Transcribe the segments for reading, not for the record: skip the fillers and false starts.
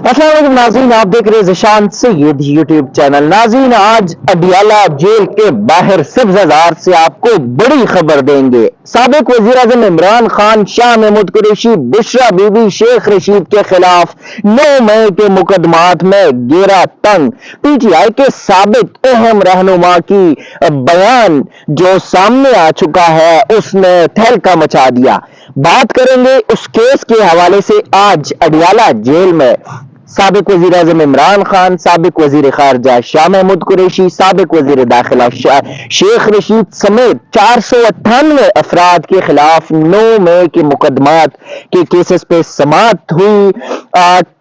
अस्सलाम वालेकुम नाज़रीन, आप देख रहे हैं ज़ीशान सैयद यूट्यूब चैनल। नाज़रीन, आज अडियाला जेल के बाहर सब्ज़ाज़ार से आपको बड़ी खबर देंगे। साबिक वज़ीर आज़म इमरान खान, शाह महमूद कुरैशी, बुशरा बीबी, शेख रशीद के खिलाफ 9 मई के मुकदमात में घेरा तंग। पीटीआई के साबिक अहम रहनुमा की बयान जो सामने आ चुका है उसने तहलका मचा दिया। बात करेंगे उस केस के हवाले से। आज अडियाला जेल में साबिक वजीर आजम इमरान खान, साबिक वजीर खारजा शाह महमूद कुरैशी, साबिक वजीर दाखिला शेख रशीद समेत 498 अफराद के खिलाफ 9 मई के मुकदमात के केसेस पे समाअत हुई।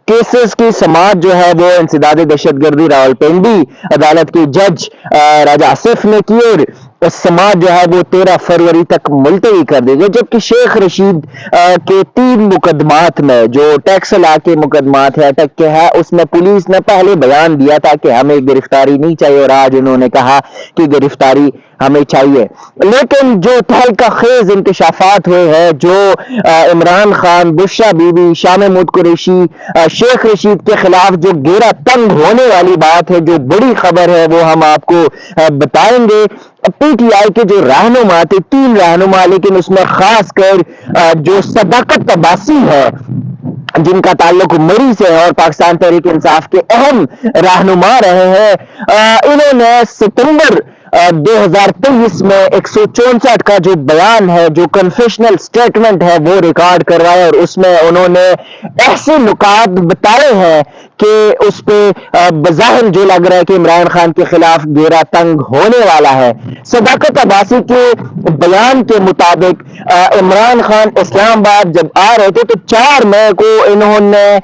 केसेस की समाअत जो है वो इंसदाद दहशतगर्दी रावलपिंडी अदालत के जज राजा आसिफ ने की और समाअत जो है वो 13 फरवरी तक मुलतवी कर दी गई। जबकि शेख रशीद के 3 मुकदमात में जो टैक्स ला के मुकदमात है, अटक के है, उसमें पुलिस ने पहले बयान दिया था कि हमें गिरफ्तारी नहीं चाहिए और आज उन्होंने कहा कि गिरफ्तारी हमें चाहिए। लेकिन जो तहलका खेज इंकशाफात हुए हैं, जो इमरान खान, बुशरा बीबी, शाह महमूद कुरैशी, शेख रशीद के खिलाफ जो घेरा तंग होने वाली बात है, जो बड़ी खबर है, वो हम आपको बताएंगे। पीटीआई के जो रहनुमा थे, 3 रहनुमा, लेकिन उसमें खास कर जो सदाकत अब्बासी है जिनका ताल्लुक मरी से है और पाकिस्तान तहरीक इंसाफ के अहम रहनुमा रहे हैं, इन्होंने सितंबर 2023 में 164 का जो बयान है, जो कन्फेशनल स्टेटमेंट है, वो रिकॉर्ड करवाया और उसमें उन्होंने ऐसे नुकात बताए हैं कि उस पे बज़ाहिर जो लग रहा है कि इमरान खान के खिलाफ घेरा तंग होने वाला है। सदाकत अब्बासी के बयान के मुताबिक इमरान खान इस्लामाबाद जब आ रहे थे तो 4 मई को इन्होंने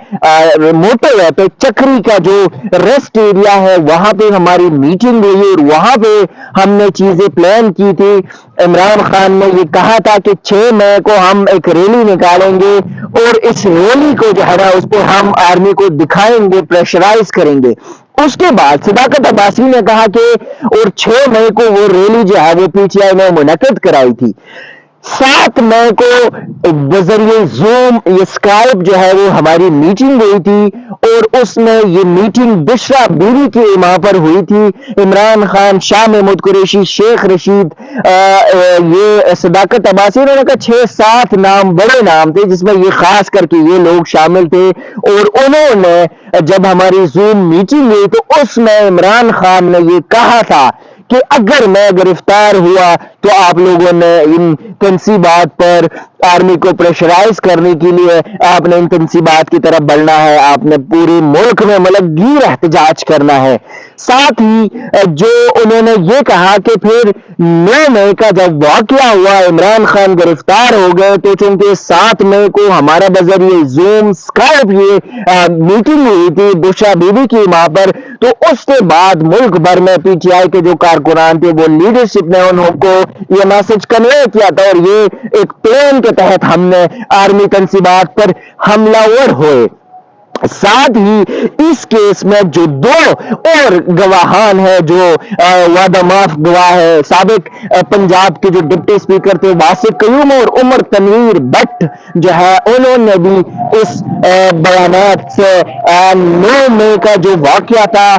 मोटरवे पे चक्री का जो रेस्ट एरिया है वहां पे हमारी मीटिंग हुई और वहां पे हमने चीजें प्लान की थी। इमरान खान ने ये कहा था कि 6 मई को हम एक रैली निकालेंगे और इस रैली को जो है ना उस पर हम आर्मी को दिखाएंगे, प्रेशराइज करेंगे। उसके बाद सदाकत अब्बासी ने कहा कि और 6 मई को वो रैली जो है वो पीटीआई ने मुनक्किद कराई थी। 7 मई को बजरिए जूम ये स्काइप जो है वो हमारी मीटिंग हुई थी और उसमें ये मीटिंग बुशरा बीवी की वहां पर हुई थी। इमरान खान, शाह महमूद कुरैशी, शेख रशीद, ये सदाकत अब्बासी, उन्होंने कहा 6-7 नाम, बड़े नाम थे जिसमें ये खास करके ये लोग शामिल थे। और उन्होंने जब हमारी जूम मीटिंग हुई तो उसमें इमरान खान ने ये कहा था कि अगर मैं गिरफ्तार हुआ तो आप लोगों ने इन तंसीबात पर आर्मी को प्रेशराइज करने के लिए आपने इन तंसीबात की तरफ बढ़ना है, आपने पूरे मुल्क में मलकगीर एहतजाज करना है। साथ ही जो उन्होंने ये कहा कि फिर 9 मई का जब वाकया हुआ, इमरान खान गिरफ्तार हो गए, तो चूंकि 7 मई को हमारा बजरिए जूम स्काइप ये मीटिंग हुई थी बुशरा बीबी की वहां पर, तो उसके बाद मुल्क भर में पीटीआई के जो कारकुनान थे वो लीडरशिप ने उनको ये मैसेज कन्वे किया था और ये एक प्लान के तहत हमने आर्मी तंसीबात पर हमलावर हुए। साथ ही इस केस में जो 2 और गवाहान है, जो वादा माफ गवाह है, साबिक पंजाब के जो डिप्टी स्पीकर थे वासिक कयूम और उमर तनवीर भट्ट जो है, उन्होंने भी इस बयानात से 9 मई का जो वाकया था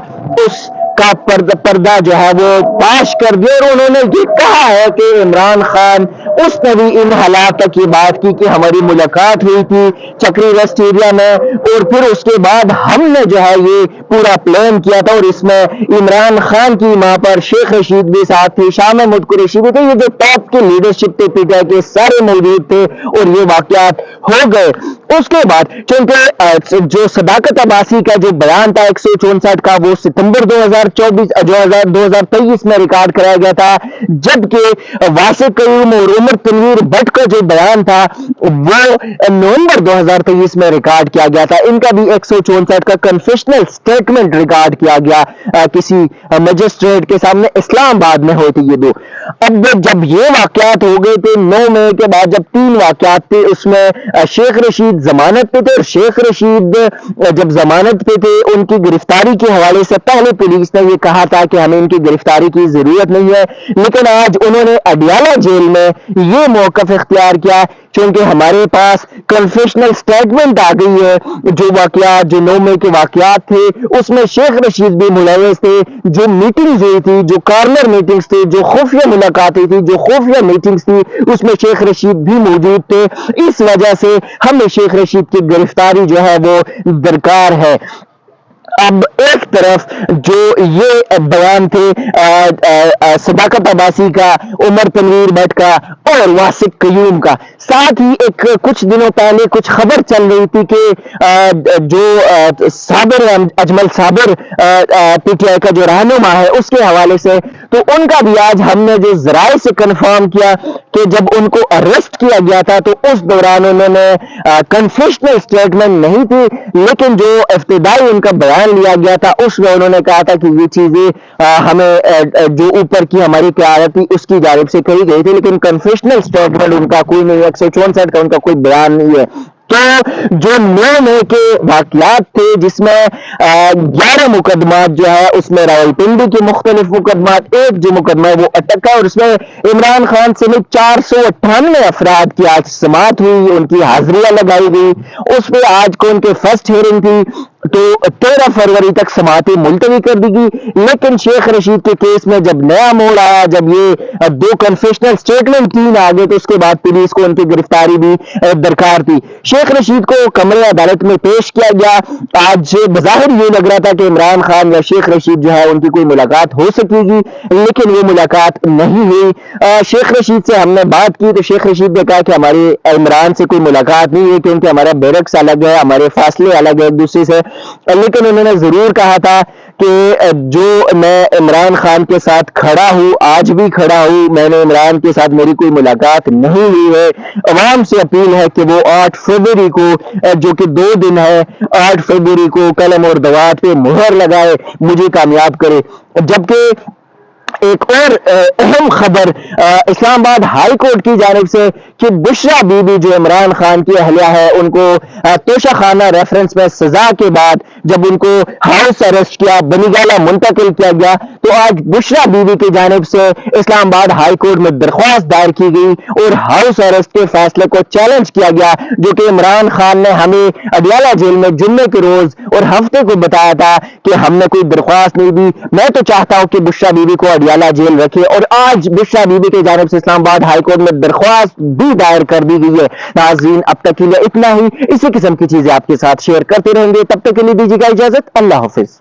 उस का पर्दा जो है वो पाश कर दिया और उन्होंने ये कहा है कि इमरान खान उसने भी इन हालात तक ये बात की कि हमारी मुलाकात हुई थी चक्री रेस्ट एरिया में और फिर उसके बाद हमने जो है ये पूरा प्लान किया था और इसमें इमरान खान की वहां पर शेख रशीद भी साथ थे, शाह महमूद कुरैशी भी थे, ये जो टॉप के लीडरशिप थे पीटीआई के सारे मौजूद थे और ये वाकयात हो गए। उसके बाद चूंकि जो सदाकत अब्बासी का जो बयान था 164 का वो सितंबर 2023 में रिकॉर्ड कराया गया था, जबकि वासिक कयूम और उमर तनवीर भट्ट का जो बयान था वो नवंबर 2023 में रिकॉर्ड किया गया था। इनका भी 164 का कन्फेशनल स्टेटमेंट रिकॉर्ड किया गया किसी मजिस्ट्रेट के सामने इस्लामाबाद में हुए थे ये 2। अब जब ये वाकयात हो गए थे 9 मई के बाद, जब 3 वाकयात थे उसमें शेख रशीद जमानत पे थे और शेख रशीद जब जमानत पे थे उनकी गिरफ्तारी के हवाले से पहले पुलिस ने ये कहा था कि हमें इनकी गिरफ्तारी की जरूरत नहीं है, लेकिन आज उन्होंने अडियाला जेल में ये मौकफ इख्तियार किया چونکہ ہمارے پاس کنفیشنل سٹیٹمنٹ آ گئی ہے، جو واقعات، جو 9 مئی کے واقعات تھے اس میں شیخ رشید بھی ملوث تھے، جو میٹنگز ہوئی تھی، جو کارنر میٹنگز تھی، جو خفیہ ملاقاتیں تھی، جو خفیہ میٹنگز تھی، اس میں شیخ رشید بھی موجود تھے۔ اس وجہ سے ہمیں شیخ رشید کی گرفتاری جو ہے وہ درکار ہے۔ اب ایک طرف جو یہ بیان تھے صداقت عباسی کا، عمر تنویر بٹ کا اور واسق قیوم کا، ساتھ ہی ایک کچھ دنوں پہلے کچھ خبر چل رہی تھی کہ جو صابر اجمل صابر پی ٹی آئی کا جو رہنما ہے اس کے حوالے سے، تو ان کا بھی آج ہم نے جو ذرائع سے کنفرم کیا کہ جب ان کو اریسٹ کیا گیا تھا تو اس دوران انہوں نے کنفیشنل سٹیٹمنٹ نہیں تھی، لیکن جو ابتدائی ان کا بیان لیا گیا تھا اس میں انہوں نے کہا تھا کہ یہ چیزیں ہمیں جو اوپر کی ہماری قیادت تھی اس کی جانب سے کہی گئی تھی، لیکن کنفیشنل سٹیٹمنٹ ان کا کوئی نہیں ہے، 164 کا ان کا کوئی بیان نہیں ہے۔ تو جو 9 مئی کے واقعات تھے جس میں 11 مقدمات جو ہے اس میں راول پنڈی کے مختلف مقدمات، ایک جو مقدمہ ہے وہ اٹک کا، اور اس میں عمران خان سمیت 498 افراد کی آج سماعت ہوئی، ان کی حاضریاں لگائی گئی، اس پہ آج کو ان کے فرسٹ ہیئرنگ تھی، تو 13 فروری تک سماعتیں ملتوی کر دی گئی۔ لیکن شیخ رشید کے کیس میں جب نیا موڑ آیا، جب یہ 2 کنفیشنل سٹیٹمنٹ 3 آ گئے، تو اس کے بعد پولیس کو ان کی گرفتاری بھی درکار تھی۔ شیخ رشید کو کمرے عدالت میں پیش کیا گیا۔ آج بظاہر یہ لگ رہا تھا کہ عمران خان یا شیخ رشید جو ہے ان کی کوئی ملاقات ہو سکے گی، لیکن وہ ملاقات نہیں ہوئی۔ شیخ رشید سے ہم نے بات کی تو شیخ رشید نے کہا کہ ہماری عمران سے کوئی ملاقات نہیں ہے، کیونکہ ہمارا بیرکس الگ ہے، ہمارے فاصلے الگ ہے ایک دوسرے سے، لیکن انہوں نے ضرور کہا تھا کہ جو میں عمران خان کے ساتھ کھڑا ہوں، آج بھی کھڑا ہوں، میں نے عمران کے ساتھ میری کوئی ملاقات نہیں ہوئی ہے۔ عوام سے اپیل ہے کہ وہ 8 فروری کو جو کہ 2 دن ہے، 8 فروری کو قلم اور دوات پہ مہر لگائے، مجھے کامیاب کرے۔ جبکہ ایک اور اہم خبر اسلام آباد ہائی کورٹ کی جانب سے کہ بشرا بی بی جو عمران خان کی اہلیہ ہے، ان کو توشہ خانہ ریفرنس میں سزا کے بعد جب ان کو ہاؤس اریسٹ کیا، بنیگالہ منتقل کیا گیا، تو آج بشرا بی بی کی جانب سے اسلام آباد ہائی کورٹ میں درخواست دائر کی گئی اور ہاؤس اریسٹ کے فیصلے کو چیلنج کیا گیا، جو کہ عمران خان نے ہمیں اڈیالہ جیل میں جمعے کے روز اور ہفتے کو بتایا تھا کہ ہم نے کوئی درخواست نہیں دی۔ میں تو چاہتا ہوں کہ بشرا بی بی کو اڈیالہ جیل رکھے، اور آج بشرا بی بی کی جانب سے اسلام آباد ہائی کورٹ میں درخواست بھی دائر کر دی گئی ہے۔ ناظرین، اب تک کے لیے اتنا ہی، اسی قسم کی چیزیں آپ کے ساتھ شیئر کرتے رہیں گے، تب تک کے لیے دیجیے گا اجازت، اللہ حافظ۔